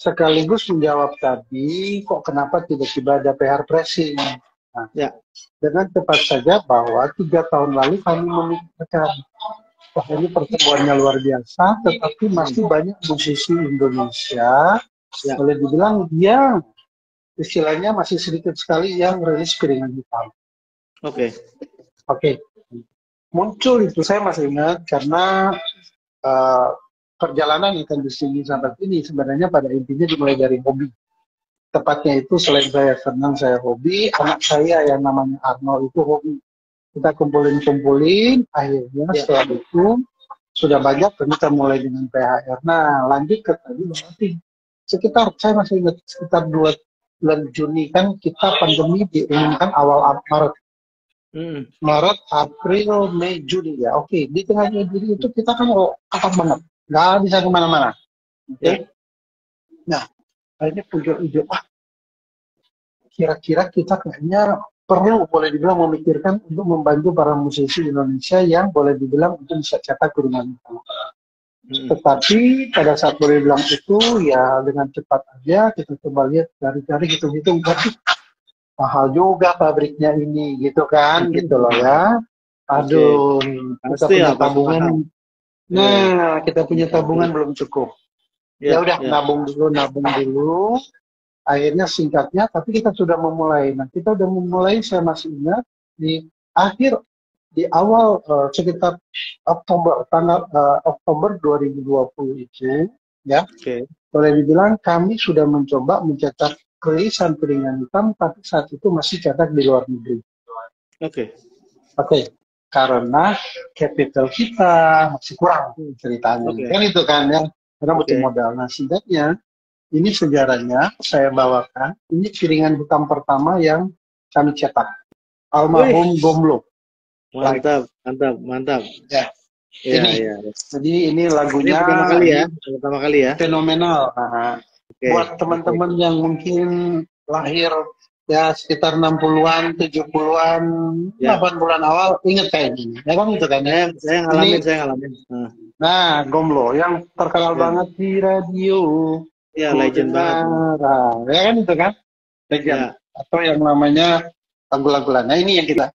sekaligus menjawab tadi, kok kenapa tiba-tiba ada PR pressing. Nah, Ya. dengan tepat saja bahwa 3 tahun lalu kami memikirkan, wah ini pertumbuhannya luar biasa, tetapi masih banyak musisi Indonesia, boleh dibilang dia istilahnya masih sedikit sekali yang rilis piringan hitam. Oke. Muncul itu saya masih ingat karena perjalanan ikan di sini sampai ini sebenarnya pada intinya dimulai dari hobi. Tepatnya itu selain saya senang, saya hobi, anak saya yang namanya Arno itu hobi. Kita kumpulin, akhirnya setelah itu sudah banyak, kita mulai dengan PHR. Nah, lanjut ke tadi berarti sekitar, saya masih ingat, sekitar 2 bulan Juni kan kita pandemi diumumkan awal Maret. Maret, April, Mei, Juni ya. Oke, di tengah Juni itu kita kan ketat banget, nggak bisa kemana-mana. Oke. Nah, akhirnya ujung-ujung, kira-kira kita kayaknya perlu, boleh dibilang, memikirkan untuk membantu para musisi Indonesia yang boleh dibilang untuk bisa cetak piringan hitam. Tetapi pada saat boleh bilang itu ya dengan cepat aja kita coba lihat, cari-cari, hitung-hitung, tapi mahal juga pabriknya ini, gitu kan, gitu loh ya. Aduh, kita punya tabungan. Nah, kita punya tabungan belum cukup. Ya udah, nabung dulu. Akhirnya singkatnya, tapi kita sudah memulai. Nah, kita sudah memulai, saya masih ingat di awal sekitar Oktober, Oktober 2020 itu, ya, boleh dibilang kami sudah mencoba mencetak rilisan piringan hitam, tapi saat itu masih cetak di luar negeri. Oke. Karena capital kita masih kurang ceritanya. Kan itu kan ya, karena butuh modal. Nah, singkatnya, ini sejarahnya saya bawakan. Ini piringan hitam pertama yang kami cetak. Almarhum Gomblo. Mantap. Ya. Jadi ini lagunya pertama kali ya. Fenomenal. Buat teman-teman yang mungkin lahir ya sekitar 60-an, 70-an, 80-an awal, ingat kayak gini. Ya kan itu kan ya. Saya ngalamin. Nah, Gomblo yang terkenal banget di radio. Ya, legend banget. Ya kan itu kan? Legend. Atau yang namanya lagu-lagu lain. Nah, ini yang kita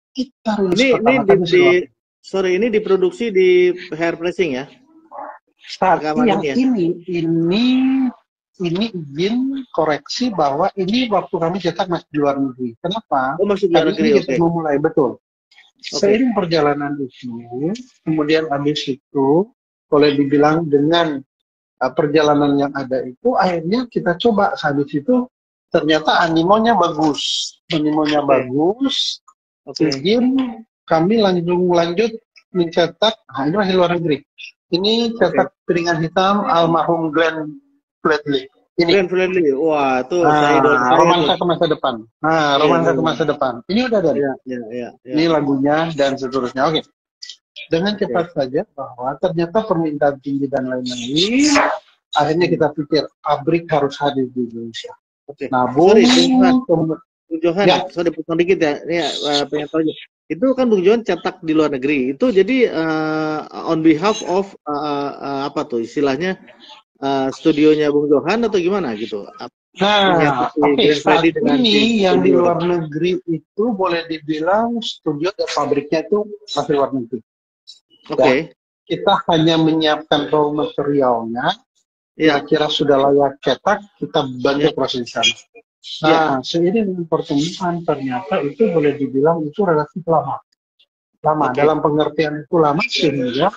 rilis pertama. Ini diproduksi di Hair Pressing ya? Yang ini izin koreksi bahwa ini waktu kami cetak masih di luar negeri. Kenapa? Masih di luar negeri, kita memulai, betul. Seiring perjalanan itu, kemudian habis itu, boleh dibilang dengan perjalanan yang ada itu, akhirnya kita coba. Habis itu, ternyata animonya bagus. Izin kami lanjut mencetak, ini masih luar negeri. Ini cetak piringan hitam almarhum Glenn Fredly. Glenn Fredly, wah itu romansa ke masa depan. Romansa ke masa depan. Ini udah ada. Ini lagunya dan seterusnya. Oke. Dengan cepat saja bahwa ternyata permintaan tinggi dan lain-lain. Akhirnya kita pikir pabrik harus hadir di Indonesia. Nabung. Bung Johan, sorry potong dikit ya. Ini pengen tahu aja. Itu kan Bung Johan cetak di luar negeri. Itu jadi on behalf of apa tuh istilahnya? Studionya Bung Johan atau gimana gitu? Nah, saat ini yang di luar negeri itu boleh dibilang studio dan pabriknya itu masih luar negeri. Kita hanya menyiapkan raw materialnya, kira-kira sudah layak cetak, kita bantu proses sana. Nah, seiring dengan pertumbuhan ternyata itu boleh dibilang itu relatif lama. Dalam pengertian itu lama sehingga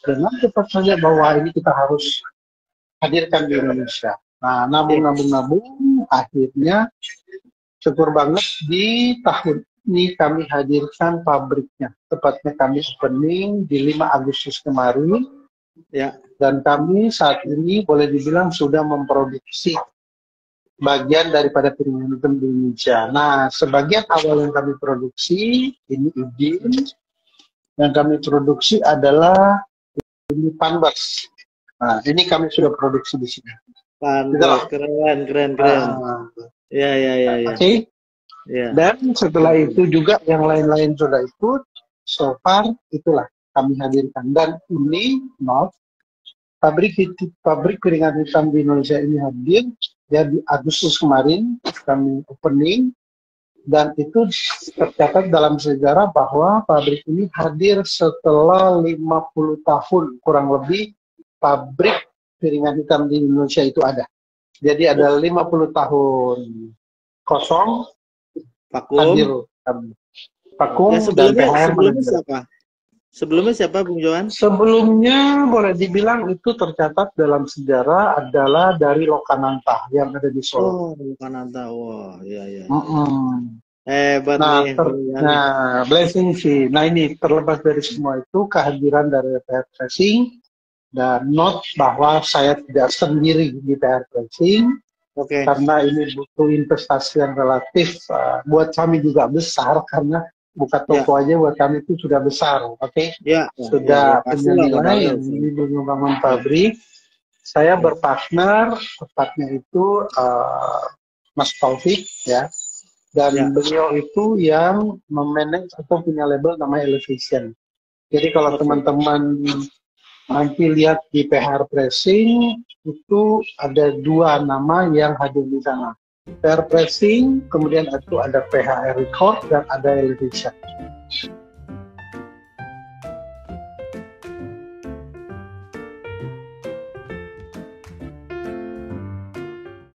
dengan cepat saja bahwa ini kita harus hadirkan di Indonesia. Nah, nabung, akhirnya syukur banget di tahun ini kami hadirkan pabriknya. Tepatnya kami opening di 5 Agustus kemarin. Dan kami saat ini boleh dibilang sudah memproduksi bagian daripada piringan hitam di Indonesia. Nah, sebagian awal yang kami produksi, ini izin, yang kami produksi adalah ini Panbas. Nah, ini kami sudah produksi di sini. Keren. Ya. Dan setelah itu juga yang lain-lain sudah ikut. So far itulah kami hadirkan. Dan ini pabrik piringan hitam di Indonesia ini hadir ya di Agustus kemarin kami opening, dan itu tercatat dalam sejarah bahwa pabrik ini hadir setelah 50 tahun kurang lebih pabrik piringan hitam di Indonesia itu ada. Jadi ada 50 tahun kosong, hadir vakum, ya, dan PHR sebelumnya siapa? Sebelumnya siapa, Bung Johan? Sebelumnya boleh dibilang itu tercatat dalam sejarah adalah dari Lokananta yang ada di Solo. Oh, Lokananta, wah, iya. Hebat nih. Blessing sih. Nah ini terlepas dari semua itu, kehadiran dari PR Tracing dan note bahwa saya tidak sendiri di PR Tracing, karena ini butuh investasi yang relatif buat kami juga besar, karena buka toko aja buat kami itu sudah besar, sudah punya nilai ini membangun pabrik. Saya berpartner, tepatnya itu Mas Taufik ya, dan beliau itu yang memanage atau punya label namanya Elevation. Jadi kalau teman-teman nanti lihat di PR Pressing itu ada 2 nama yang hadir di sana. PR Pressing, kemudian itu ada PHR Record dan ada Elevation.